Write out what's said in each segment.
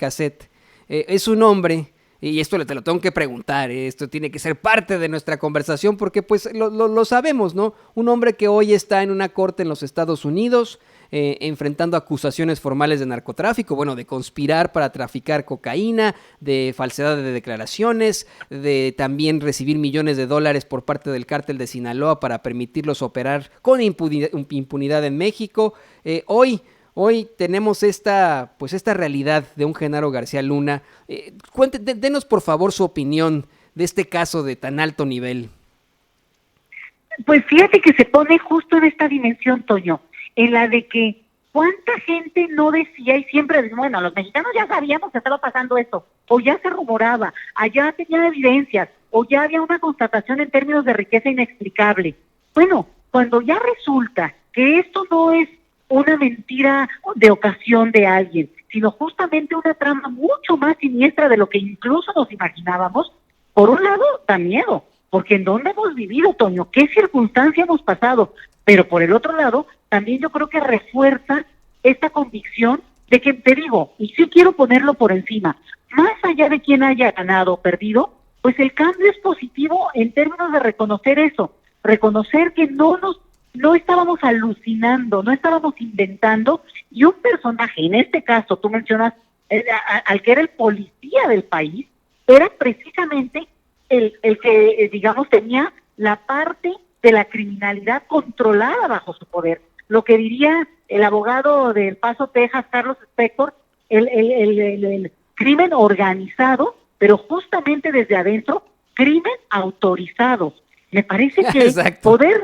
Cassette. Es un hombre, y esto te lo tengo que preguntar, esto tiene que ser parte de nuestra conversación porque pues lo sabemos, ¿no? Un hombre que hoy está en una corte en los Estados Unidos, enfrentando acusaciones formales de narcotráfico, bueno, de conspirar para traficar cocaína, de falsedad de declaraciones, de también recibir millones de dólares por parte del cártel de Sinaloa para permitirlos operar con impunidad en México. Hoy tenemos esta realidad de un Genaro García Luna. Denos por favor su opinión de este caso de tan alto nivel. Pues fíjate que se pone justo en esta dimensión, Toño, en la de que cuánta gente no decía y siempre, bueno, los mexicanos ya sabíamos que estaba pasando esto, o ya se rumoraba, allá tenía evidencias, o ya había una constatación en términos de riqueza inexplicable. Bueno, cuando ya resulta que esto no es una mentira de ocasión de alguien, sino justamente una trama mucho más siniestra de lo que incluso nos imaginábamos, por un lado da miedo, porque en dónde hemos vivido, Toño, qué circunstancia hemos pasado, pero por el otro lado, también yo creo que refuerza esta convicción de que, te digo, y sí quiero ponerlo por encima, más allá de quién haya ganado o perdido, pues el cambio es positivo en términos de reconocer eso, reconocer que no estábamos alucinando, no estábamos inventando, y un personaje, en este caso, tú mencionas, al que era el policía del país, era precisamente el que, digamos, tenía la parte de la criminalidad controlada bajo su poder. Lo que diría el abogado del Paso, Texas, Carlos Spector, el crimen organizado, pero justamente desde adentro, crimen autorizado. Me parece que Exacto. poder,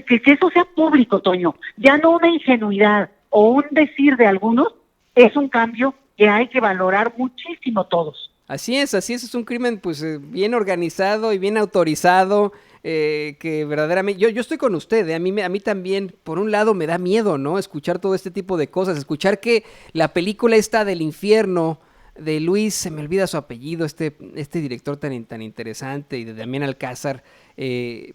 que eso sea público, Toño, ya no una ingenuidad o un decir de algunos, es un cambio que hay que valorar muchísimo todos. Así es un crimen pues bien organizado y bien autorizado, que verdaderamente, yo estoy con usted, a mí también, por un lado me da miedo, ¿no? Escuchar todo este tipo de cosas, escuchar que la película esta del infierno, de Luis, se me olvida su apellido, este director tan interesante, y de Damián Alcázar,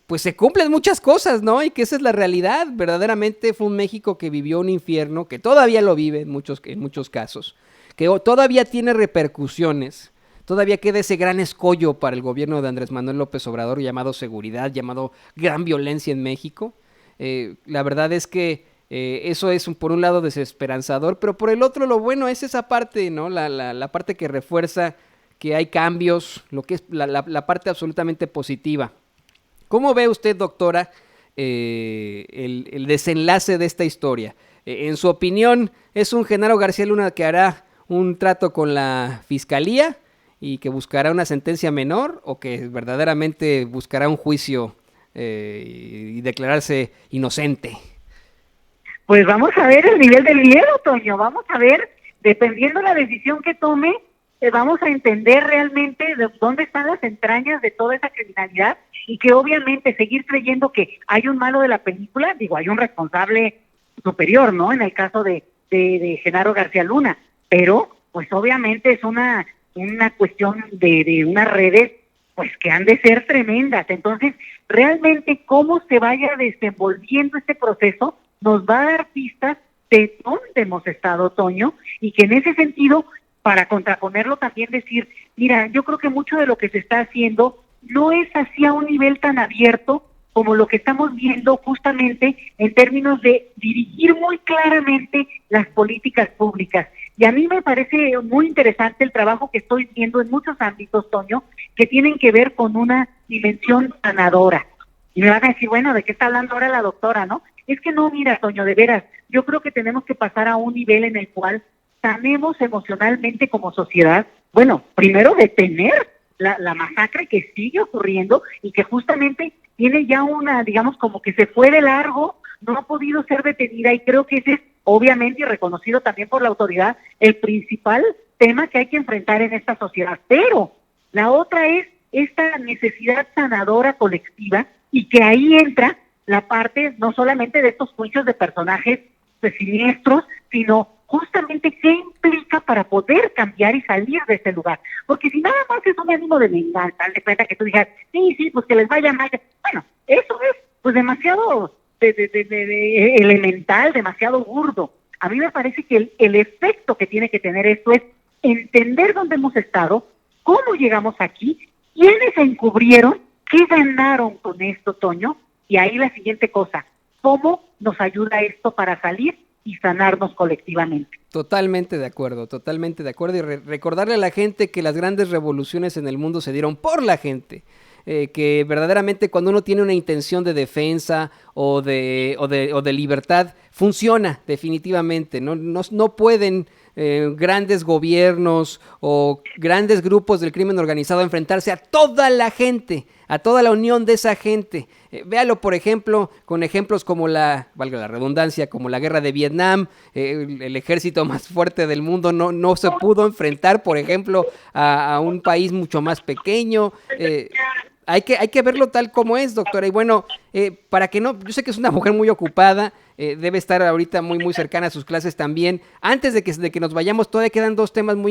pues se cumplen muchas cosas, ¿no? Y que esa es la realidad, verdaderamente fue un México que vivió un infierno, que todavía lo vive en muchos casos, que todavía tiene repercusiones. Todavía queda ese gran escollo para el gobierno de Andrés Manuel López Obrador llamado seguridad, llamado gran violencia en México. La verdad es que eso es por un lado desesperanzador, pero por el otro lo bueno es esa parte, ¿no? La parte que refuerza que hay cambios, lo que es la parte absolutamente positiva. ¿Cómo ve usted, doctora, el desenlace de esta historia? En su opinión, ¿es un Genaro García Luna que hará un trato con la fiscalía y que buscará una sentencia menor, o que verdaderamente buscará un juicio y declararse inocente? Pues vamos a ver el nivel del miedo, Toño, vamos a ver, dependiendo de la decisión que tome, vamos a entender realmente de dónde están las entrañas de toda esa criminalidad, y que obviamente seguir creyendo que hay un malo de la película, digo, hay un responsable superior, ¿no? En el caso de Genaro García Luna, pero pues obviamente es una cuestión de unas redes pues que han de ser tremendas. Entonces, realmente cómo se vaya desenvolviendo este proceso nos va a dar pistas de dónde hemos estado, Toño, y que en ese sentido, para contraponerlo también decir, mira, yo creo que mucho de lo que se está haciendo no es así a un nivel tan abierto como lo que estamos viendo justamente en términos de dirigir muy claramente las políticas públicas. Y a mí me parece muy interesante el trabajo que estoy viendo en muchos ámbitos, Toño, que tienen que ver con una dimensión sanadora. Y me van a decir, bueno, ¿de qué está hablando ahora la doctora, no? Es que no, mira, Toño, de veras, yo creo que tenemos que pasar a un nivel en el cual sanemos emocionalmente como sociedad. Bueno, primero detener la masacre que sigue ocurriendo y que justamente tiene ya una, digamos, como que se fue de largo, no ha podido ser detenida, y creo que ese es, obviamente, y reconocido también por la autoridad, el principal tema que hay que enfrentar en esta sociedad. Pero la otra es esta necesidad sanadora colectiva, y que ahí entra la parte no solamente de estos juicios de personajes pues, siniestros, sino justamente qué implica para poder cambiar y salir de ese lugar. Porque si nada más es un ánimo de venganza, de cuenta que tú digas, sí, pues que les vaya mal, bueno, eso es pues demasiado elemental, demasiado burdo. A mí me parece que el efecto que tiene que tener esto es entender dónde hemos estado, cómo llegamos aquí, quiénes se encubrieron, qué ganaron con esto, Toño, y ahí la siguiente cosa, cómo nos ayuda esto para salir y sanarnos colectivamente. Totalmente de acuerdo, y recordarle a la gente que las grandes revoluciones en el mundo se dieron por la gente. Que verdaderamente cuando uno tiene una intención de defensa o de libertad, funciona definitivamente. No pueden grandes gobiernos o grandes grupos del crimen organizado enfrentarse a toda la gente, a toda la unión de esa gente. Véalo, por ejemplo, con ejemplos como valga la redundancia, como la guerra de Vietnam. El ejército más fuerte del mundo no se pudo enfrentar, por ejemplo, a un país mucho más pequeño. Hay que verlo tal como es, doctora. Y bueno, para que no, yo sé que es una mujer muy ocupada, debe estar ahorita muy cercana a sus clases también. Antes de que nos vayamos, todavía quedan dos temas muy